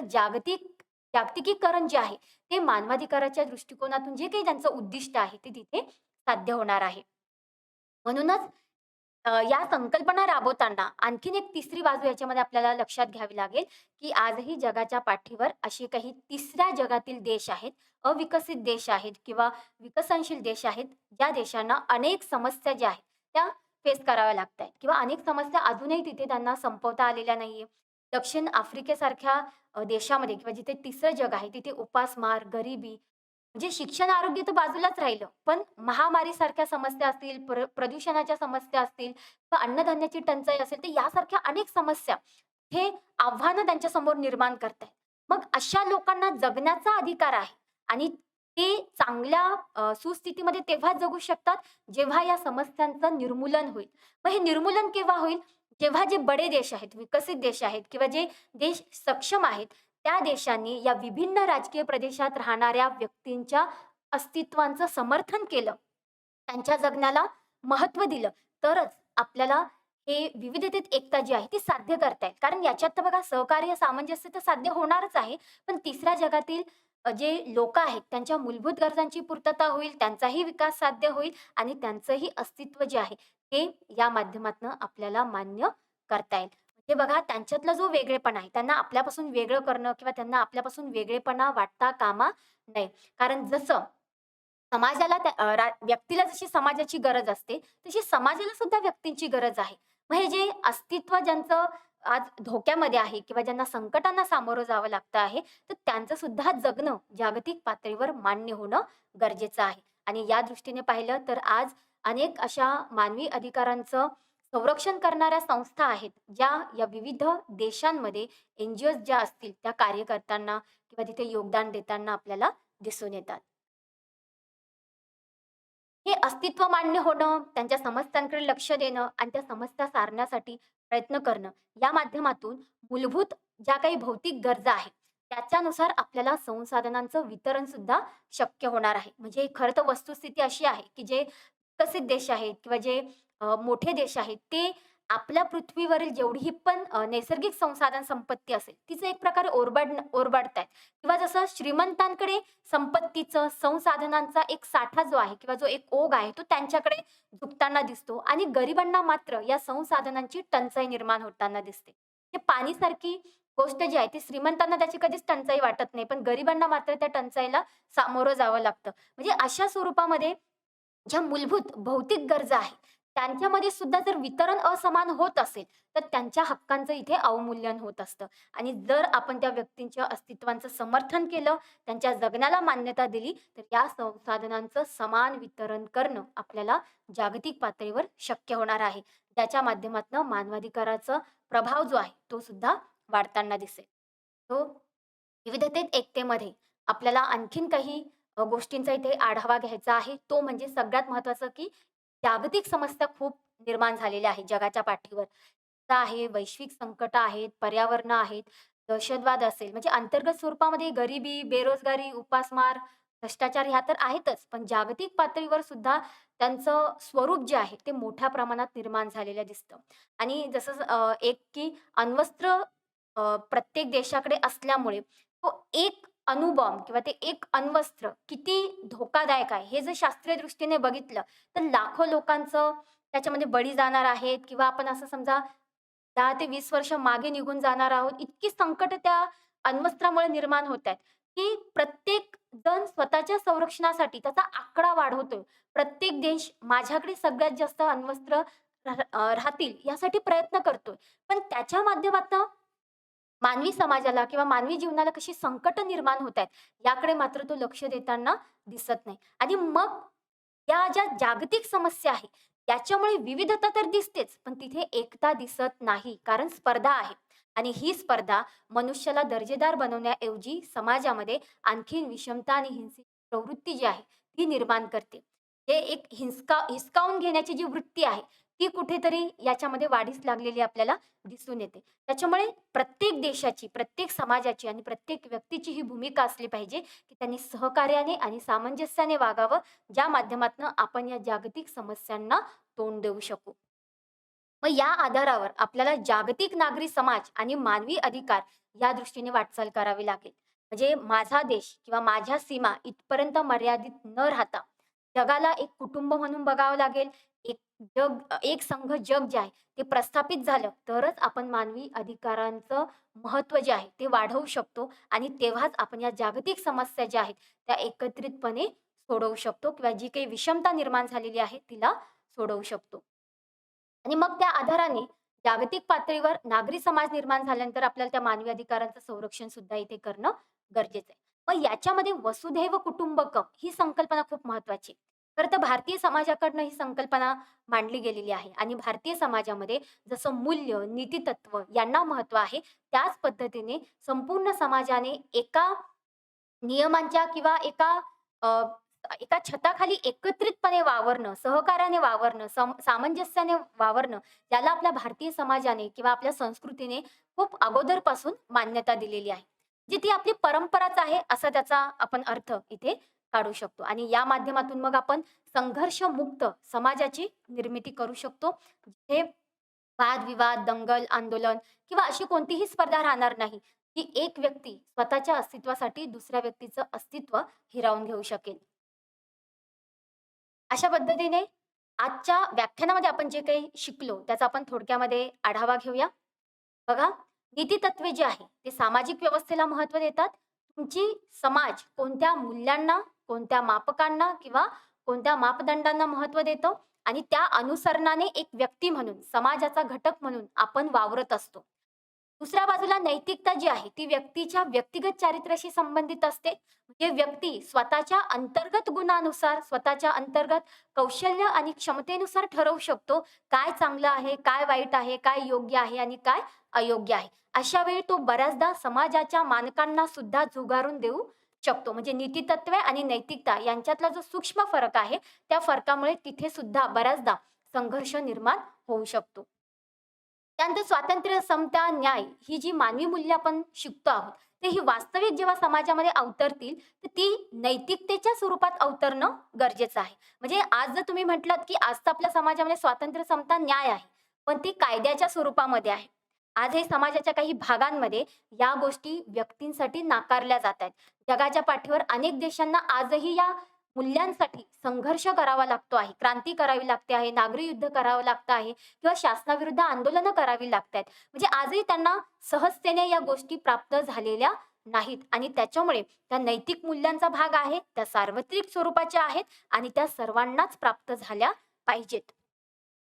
जागतिकीकरण जे आहे, ते मानवाधिकाराच्या दृष्टिकोनातून जे काही त्यांचं उद्दिष्ट आहे, ते तिथे साध्य होणार आहे. म्हणूनच या संकल्पना राबवताना आणखीन एक तिसरी बाजू याच्यामध्ये आपल्याला लक्षात घ्यावी लागेल, की आजही जगाच्या पाठीवर असे काही तिसऱ्या जगातील देश आहेत, अविकसित देश आहेत किंवा विकसनशील देश आहेत, ज्या देशांना अनेक समस्या ज्या आहेत, त्या फेस कराव्या लागतायत किंवा अनेक समस्या अजूनही तिथे त्यांना संपवता आलेल्या नाहीये. दक्षिण आफ्रिकेसारख्या देशामध्ये किंवा जिथे तिसरं जग आहे, तिथे उपासमार, गरिबी म्हणजे शिक्षण, आरोग्य तर बाजूलाच राहिलं. पण महामारीसारख्या समस्या असतील, प्रदूषणाच्या समस्या असतील किंवा अन्नधान्याची टंचाई असेल, तर यासारख्या अनेक समस्या हे आव्हानं त्यांच्यासमोर निर्माण करतायत. मग अशा लोकांना जगण्याचा अधिकार आहे आणि ते चांगल्या सुस्थितीमध्ये तेव्हा जगू शकतात, जेव्हा या समस्यांचं निर्मूलन होईल. मग हे निर्मूलन केव्हा होईल? जेव्हा जे बडे देश आहेत, विकसित देश आहेत किंवा जे देश सक्षम आहेत, त्या देशांनी या विभिन्न राजकीय प्रदेशात राहणाऱ्या व्यक्तींच्या अस्तित्वांचं समर्थन केलं, त्यांच्या जगण्याला महत्त्व दिलं, तरच आपल्याला हे विविधतेत एकता जी आहे ती साध्य करता येईल. कारण याच्यात तर बघा सहकार्य, सामंजस्य तर साध्य होणारच आहे. पण तिसऱ्या जगातील जे लोकं आहेत त्यांच्या मूलभूत गरजांची पूर्तता होईल, त्यांचाही विकास साध्य होईल आणि त्यांचंही अस्तित्व जे आहे ते या माध्यमातनं आपल्याला मान्य करता येईल. हे बघा त्यांच्यातला जो वेगळेपणा आहे, त्यांना आपल्यापासून वेगळं करणं किंवा त्यांना आपल्यापासून वेगळेपणा वाटता कामा नये. कारण जसं समाजाला व्यक्तीला जशी समाजाची गरज असते, तशी समाजाला सुद्धा व्यक्तींची गरज आहे. मग हे जे अस्तित्व ज्यांचं आज धोक्यामध्ये आहे किंवा ज्यांना संकटांना सामोरं जावं लागतं आहे, तर त्यांचं सुद्धा जगणं जागतिक पातळीवर मान्य होणं गरजेचं आहे. आणि या दृष्टीने पाहिलं तर आज अनेक अशा मानवी अधिकारांचं संरक्षण करणाऱ्या संस्था आहेत, ज्या या विविध देशांमध्ये एन-जी-ओज ज्या असतील, त्या कार्य करताना किंवा तिथे योगदान देताना आपल्याला दिसून येतात. हे अस्तित्व मान्य होणं, त्यांच्या समस्यांकडे लक्ष देणं आणि त्या समस्या सारण्यासाठी प्रयत्न करणं, या माध्यमातून मूलभूत ज्या काही भौतिक गरजा आहेत, त्याच्यानुसार आपल्याला संसाधनांचं वितरण सुद्धा शक्य होणार आहे. म्हणजे खरं तर वस्तुस्थिती अशी आहे, की जे विकसित देश आहेत किंवा जे मोठे देश आहेत, ते आपल्या पृथ्वीवरील जेवढी पण नैसर्गिक संसाधन संपत्ती असेल, तिचं एक प्रकारे ओरबाडतायत किंवा जसं श्रीमंतांकडे संपत्तीचं, संसाधनांचा एक साठा जो आहे किंवा जो एक ओघ आहे, तो त्यांच्याकडे झुकताना दिसतो आणि गरिबांना मात्र या संसाधनांची टंचाई निर्माण होताना दिसते. हे पाणीसारखी गोष्ट जी आहे, ती श्रीमंतांना त्याची कधीच टंचाई वाटत नाही, पण गरिबांना मात्र त्या टंचाईला सामोरं जावं लागतं. म्हणजे अशा स्वरूपामध्ये ज्या मूलभूत भौतिक गरजा आहेत, त्यांच्यामध्ये सुद्धा जर वितरण असमान होत असेल, तर त्यांच्या हक्कांचं इथे अवमूल्यन होत असतं आणि जर आपण त्या व्यक्तींच्या अस्तित्वाचं समर्थन केलं, त्यांच्या जगण्याला मान्यता दिली, तर या संसाधनांचं समान वितरण करणं आपल्याला जागतिक पातळीवर शक्य होणार आहे. ज्याच्या माध्यमातून मानवाधिकाराचा प्रभाव जो आहे, तो सुद्धा वाढताना दिसेल. तो विविधतेत एकतेमध्ये आपल्याला आणखीन काही गोष्टींचा इथे आढावा घ्यायचा आहे. तो म्हणजे सगळ्यात महत्त्वाचं, की जागतिक समस्या खूप निर्माण झालेल्या आहेत जगाच्या पाठीवर. आहे, वैश्विक संकटं आहेत, पर्यावरणं आहेत, दहशतवाद असेल, म्हणजे अंतर्गत स्वरूपामध्ये गरिबी, बेरोजगारी, उपासमार, भ्रष्टाचार ह्या तर आहेतच, पण जागतिक पातळीवर सुद्धा त्यांचं स्वरूप जे आहे, ते मोठ्या प्रमाणात निर्माण झालेलं दिसतं. आणि जसं एक की अण्वस्त्र प्रत्येक देशाकडे असल्यामुळे तो एक अणुबॉम्ब किंवा ते एक अण्वस्त्र किती धोकादायक आहे, हे जर शास्त्रीय दृष्टीने बघितलं, तर लाखो लोकांचं त्याच्यामध्ये बळी जाणार आहेत किंवा आपण असं समजा 10 ते 20 वर्ष मागे निघून जाणार आहोत. इतकी संकट त्या अण्वस्त्रामुळे निर्माण होत आहेत, की प्रत्येक जण स्वतःच्या संरक्षणासाठी त्याचा आकडा वाढवतोय. प्रत्येक देश माझ्याकडे सगळ्यात जास्त अण्वस्त्र राहतील यासाठी प्रयत्न करतोय. पण त्याच्या माध्यमातनं मानवी समाजाला किंवा मानवी जीवनाला कशी संकटं निर्माण होत आहेत, याकडे मात्र तो लक्ष देताना दिसत नाही. आणि मग या ज्या जागतिक समस्या आहेत, याच्यामुळे विविधता तर दिसतेच, पण तिथे एकता दिसत नाही. कारण स्पर्धा आहे आणि ही स्पर्धा मनुष्याला दर्जेदार बनवण्याऐवजी समाजामध्ये आणखीन विषमता आणि हिंसेची प्रवृत्ती जी आहे, ती निर्माण करते. हे एक हिसकावून घेण्याची जी वृत्ती आहे, ती कुठेतरी याच्यामध्ये वाढीस लागलेली आपल्याला दिसून येते. त्याच्यामुळे प्रत्येक देशाची, प्रत्येक समाजाची आणि प्रत्येक व्यक्तीची ही भूमिका असली पाहिजे, की त्यांनी सहकार्याने आणि सामंजस्याने वागावं, ज्या माध्यमातून आपण या जागतिक समस्यांना तोंड देऊ शकू. मग या आधारावर आपल्याला जागतिक नागरी समाज आणि मानवी अधिकार या दृष्टीने वाटचाल करावी लागेल. म्हणजे माझा देश किंवा माझ्या सीमा इथपर्यंत मर्यादित न राहता जगाला एक कुटुंब म्हणून बघावं लागेल. एक एक संघ जग जे आहे ते प्रस्थापित झालं तरच आपण मानवी अधिकारांचं महत्त्व जे आहे ते वाढवू शकतो आणि तेव्हाच आपण या जागतिक समस्या ज्या आहेत त्या एकत्रितपणे सोडवू शकतो किंवा जी काही विषमता निर्माण झालेली आहे तिला सोडवू शकतो. आणि मग त्या आधाराने जागतिक पातळीवर नागरी समाज निर्माण झाल्यानंतर आपल्याला त्या मानवी अधिकारांचं संरक्षण सुद्धा इथे करणं गरजेचं आहे. मग याच्यामध्ये वसुधैव कुटुंबकम ही संकल्पना खूप महत्त्वाची आहे. खरं तर भारतीय समाजाकडनं ही संकल्पना मांडली गेलेली आहे आणि भारतीय समाजामध्ये जसं मूल्य, नीतितत्व यांना महत्त्व आहे, त्याच पद्धतीने संपूर्ण समाजाने एका नियमांच्या किंवा एका छताखाली एकत्रितपणे वावरणं, सहकार्याने वावरणं, सामंजस्याने वावरणं, याला आपल्या भारतीय समाजाने किंवा आपल्या संस्कृतीने खूप अगोदरपासून मान्यता दिलेली आहे. जी ती आपली परंपराच आहे, असा त्याचा आपण अर्थ इथे काढू शकतो आणि या माध्यमातून मग आपण संघर्षमुक्त समाजाची निर्मिती करू शकतो. जिथे वादविवाद, दंगल, आंदोलन किंवा अशी कोणतीही स्पर्धा राहणार नाही, की एक व्यक्ती स्वतःच्या अस्तित्वासाठी दुसऱ्या व्यक्तीचं अस्तित्व हिरावून घेऊ शकेल. अशा पद्धतीने आजच्या व्याख्यानामध्ये आपण जे काही शिकलो, त्याचा आपण थोडक्यामध्ये आढावा घेऊया. बघा, नीतितत्वे जी आहे, ते सामाजिक व्यवस्थेला महत्त्व देतात. तुमची समाज कोणत्या मूल्यांना, कोणत्या मापकांना किंवा कोणत्या मापदंडांना महत्त्व देतो आणि त्या अनुसरणाने एक व्यक्ती म्हणून, समाजाचा घटक म्हणून आपण वावरत असतो. दुसऱ्या बाजूला नैतिकता जी आहे, ती व्यक्तीच्या व्यक्तिगत चारित्र्याशी संबंधित असते. म्हणजे व्यक्ती स्वतःच्या अंतर्गत गुणानुसार, स्वतःच्या अंतर्गत कौशल्य आणि क्षमतेनुसार ठरवू शकतो, काय चांगलं आहे, काय वाईट आहे, काय योग्य आहे आणि काय अयोग्य आहे. अशा वेळी तो बऱ्याचदा समाजाच्या मानकांना सुद्धा झुगारून देऊ शकतो. म्हणजे नीतितत्वे आणि नैतिकता यांच्यातला जो सूक्ष्म फरक आहे, त्या फरकामुळे तिथे सुद्धा बऱ्याचदा संघर्ष निर्माण होऊ शकतो. त्यानंतर स्वातंत्र्य, समता, न्याय ही जी मानवी मूल्य आपण शिकतो आहोत, ते ही वास्तविक जेव्हा समाजामध्ये अवतरतील, तर ती नैतिकतेच्या स्वरूपात अवतरणं गरजेचं आहे. म्हणजे आज जर तुम्ही म्हटलात, की आज तर आपल्या समाजामध्ये स्वातंत्र्य, समता, न्याय आहे, पण ती कायद्याच्या स्वरूपामध्ये आहे. आज हे समाजाच्या काही भागांमध्ये या गोष्टी व्यक्तींसाठी नाकारल्या जात आहेत. जगाच्या पाठीवर अनेक देशांना आजही या मूल्यांसाठी संघर्ष करावा लागतो आहे. क्रांती करावी लागते आहे, नागरी युद्ध करावं लागतं आहे किंवा शासनाविरुद्ध आंदोलनं करावी लागतायत. म्हणजे आजही त्यांना सहजतेने या गोष्टी प्राप्त झालेल्या नाहीत आणि त्याच्यामुळे त्या नैतिक मूल्यांचा भाग आहे, त्या सार्वत्रिक स्वरूपाच्या आहेत आणि त्या सर्वांनाच प्राप्त झाल्या पाहिजेत.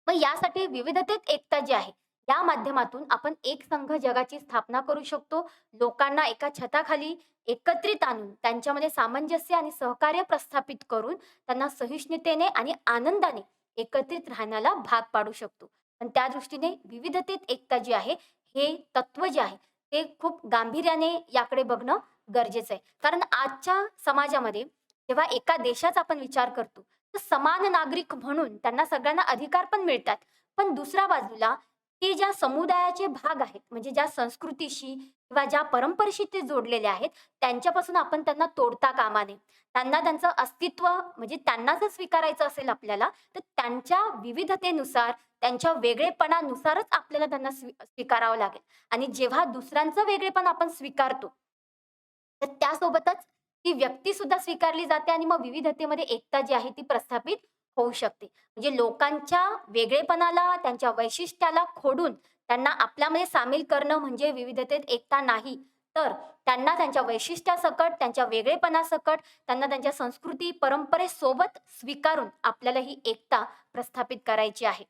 मग यासाठी विविधतेत एकता जी आहे, या माध्यमातून आपण एक संघ जगाची स्थापना करू शकतो. लोकांना एका छताखाली एकत्रित आणून त्यांच्यामध्ये सामंजस्य आणि सहकार्य प्रस्थापित करून त्यांना सहिष्णुतेने आणि आनंदाने एकत्रित राहण्याला भाग पाडू शकतो. पण त्या दृष्टीने विविधतेत एकता जी आहे, हे तत्व जे आहे, ते खूप गांभीर्याने याकडे बघणं गरजेचं आहे. कारण आजच्या समाजामध्ये जेव्हा एका देशाचा आपण विचार करतो, तर समान नागरिक म्हणून त्यांना सगळ्यांना अधिकार पण मिळतात. पण दुसऱ्या बाजूला ते ज्या समुदायाचे भाग आहेत, म्हणजे ज्या संस्कृतीशी किंवा ज्या परंपरेशी ते जोडलेले आहेत, त्यांच्यापासून आपण त्यांना तोडता कामा नये. त्यांना त्यांचं अस्तित्व म्हणजे त्यांना जर स्वीकारायचं असेल आपल्याला, तर त्यांच्या विविधतेनुसार, त्यांच्या वेगळेपणानुसारच आपल्याला त्यांना स्वीकारावं लागेल. आणि जेव्हा दुसऱ्यांचं वेगळेपण आपण स्वीकारतो, तर त्यासोबतच ती व्यक्तीसुद्धा स्वीकारली जाते आणि मग विविधतेमध्ये एकता जी आहे ती प्रस्थापित होऊ शकते. म्हणजे लोकांच्या वेगळेपणाला, त्यांच्या वैशिष्ट्याला खोडून त्यांना आपल्यामध्ये सामील करणं म्हणजे विविधतेत एकता नाही. तर त्यांना त्यांच्या वैशिष्ट्यासकट, त्यांच्या वेगळेपणासकट, त्यांना त्यांच्या संस्कृती, परंपरेसोबत स्वीकारून आपल्याला ही एकता प्रस्थापित करायची आहे.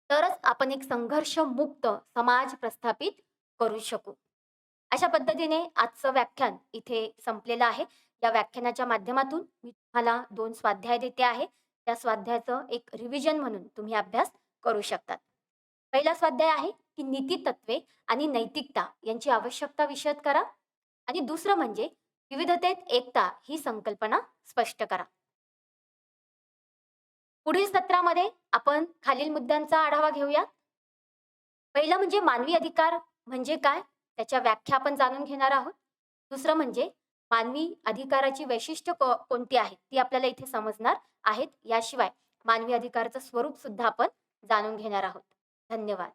तरच आपण एक संघर्षमुक्त समाज प्रस्थापित करू शकू. अशा पद्धतीने आजचं व्याख्यान इथे संपलेलं आहे. या व्याख्यानाच्या माध्यमातून मी तुम्हाला 2 स्वाध्याय देते आहे. त्या स्वाध्यायाचं एक रिव्हिजन म्हणून तुम्ही अभ्यास करू शकतात. पहिला स्वाध्याय आहे, की नीतितत्वे आणि नैतिकता यांची आवश्यकता विशद करा आणि दुसरं म्हणजे विविधतेत एकता ही संकल्पना स्पष्ट करा. पुढील सत्रामध्ये आपण खालील मुद्द्यांचा आढावा घेऊया. पहिलं म्हणजे मानवी अधिकार म्हणजे काय? त्याच्या व्याख्या आपण जाणून घेणार आहोत. दुसरं म्हणजे मानवी अधिकाराची वैशिष्ट्य कोणती आहेत, ती आपल्याला इथे समजणार आहेत. याशिवाय मानवी अधिकाराचं स्वरूप सुद्धा आपण जाणून घेणार आहोत. धन्यवाद.